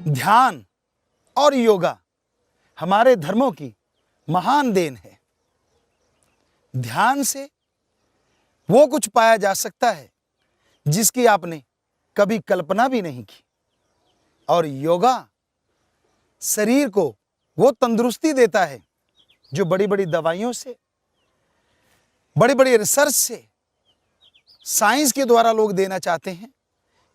ध्यान और योगा हमारे धर्मों की महान देन है। ध्यान से वो कुछ पाया जा सकता है जिसकी आपने कभी कल्पना भी नहीं की, और योगा शरीर को वो तंदुरुस्ती देता है जो बड़ी बड़ी दवाइयों से, बड़ी बड़ी रिसर्च से, साइंस के द्वारा लोग देना चाहते हैं।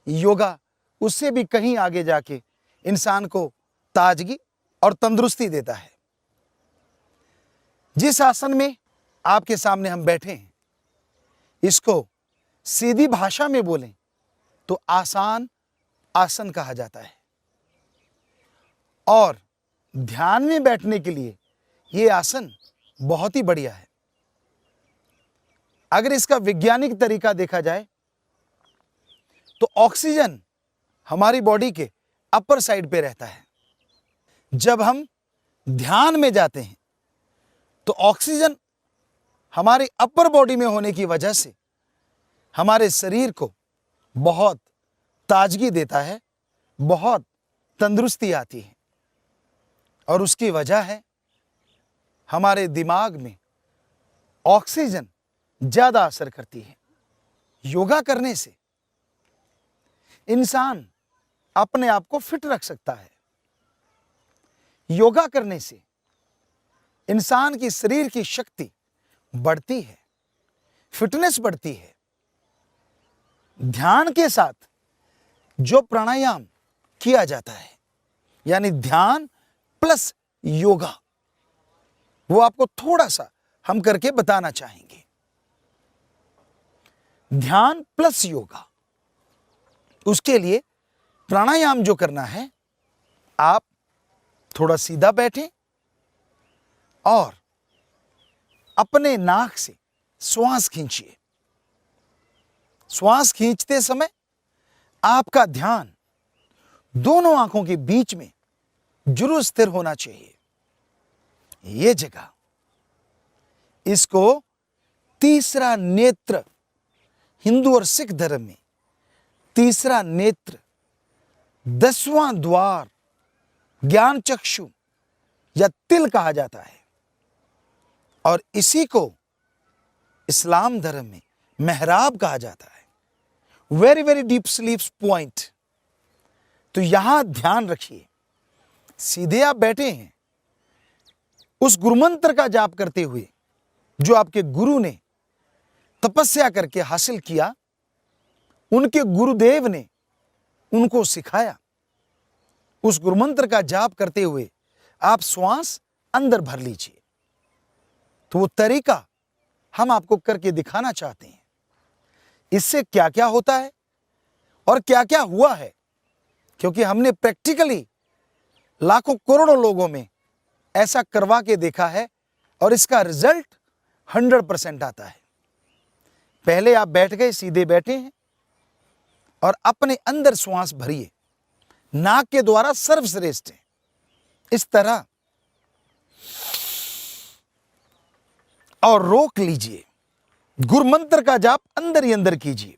योगा उससे भी कहीं आगे जाके इंसान को ताजगी और तंदुरुस्ती देता है। जिस आसन में आपके सामने हम बैठे हैं, इसको सीधी भाषा में बोलें तो आसान आसन कहा जाता है, और ध्यान में बैठने के लिए यह आसन बहुत ही बढ़िया है। अगर इसका वैज्ञानिक तरीका देखा जाए तो ऑक्सीजन हमारी बॉडी के अपर साइड पे रहता है। जब हम ध्यान में जाते हैं तो ऑक्सीजन हमारे अपर बॉडी में होने की वजह से हमारे शरीर को बहुत ताजगी देता है, बहुत तंदुरुस्ती आती है, और उसकी वजह है हमारे दिमाग में ऑक्सीजन ज्यादा असर करती है। योगा करने से इंसान अपने आप को फिट रख सकता है। योगा करने से इंसान की शरीर की शक्ति बढ़ती है, फिटनेस बढ़ती है। ध्यान के साथ जो प्राणायाम किया जाता है, यानी ध्यान प्लस योगा, वो आपको थोड़ा सा हम करके बताना चाहेंगे। ध्यान प्लस योगा, उसके लिए प्राणायाम जो करना है, आप थोड़ा सीधा बैठें और अपने नाक से श्वास खींचिए। श्वास खींचते समय आपका ध्यान दोनों आंखों के बीच में जरूर स्थिर होना चाहिए। ये जगह, इसको तीसरा नेत्र, हिंदू और सिख धर्म में तीसरा नेत्र, 10वां द्वार, ज्ञान चक्षु या तिल कहा जाता है, और इसी को इस्लाम धर्म में मेहराब कहा जाता है। Very very deep sleep point. तो यहां ध्यान रखिए। सीधे आप बैठे हैं, उस गुरुमंत्र का जाप करते हुए जो आपके गुरु ने तपस्या करके हासिल किया, उनके गुरुदेव ने उनको सिखाया। उस गुरुमंत्र का जाप करते हुए आप श्वास अंदर भर लीजिए। तो वो तरीका हम आपको करके दिखाना चाहते हैं। इससे क्या क्या होता है और क्या क्या हुआ है, क्योंकि हमने प्रैक्टिकली लाखों करोड़ों लोगों में ऐसा करवा के देखा है, और इसका रिजल्ट 100% आता है। पहले आप बैठ गए, सीधे बैठे हैं, और अपने अंदर श्वास भरिए। नाक के द्वारा सर्वश्रेष्ठ है। इस तरह, और रोक लीजिए। गुरुमंत्र का जाप अंदर ही अंदर कीजिए,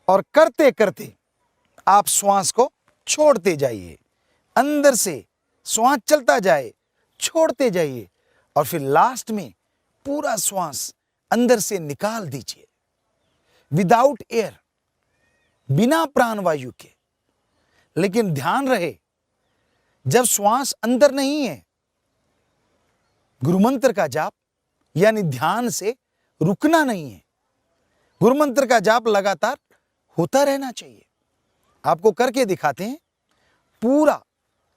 और करते करते आप श्वास को छोड़ते जाइए। अंदर से श्वास चलता जाए, छोड़ते जाइए, और फिर लास्ट में पूरा श्वास अंदर से निकाल दीजिए, विदाउट एयर, बिना प्राणवायु के। लेकिन ध्यान रहे, जब श्वास अंदर नहीं है, गुरुमंत्र का जाप यानी ध्यान से रुकना नहीं है। गुरुमंत्र का जाप लगातार होता रहना चाहिए। आपको करके दिखाते हैं पूरा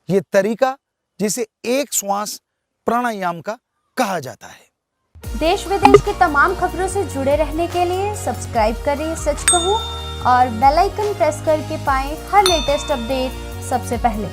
ये तरीका, जिसे एक श्वास प्राणायाम का कहा जाता है। देश विदेश की तमाम खबरों से जुड़े रहने के लिए सब्सक्राइब करें सच कहूं, और बेल आइकन प्रेस करके पाएं हर लेटेस्ट अपडेट सबसे पहले।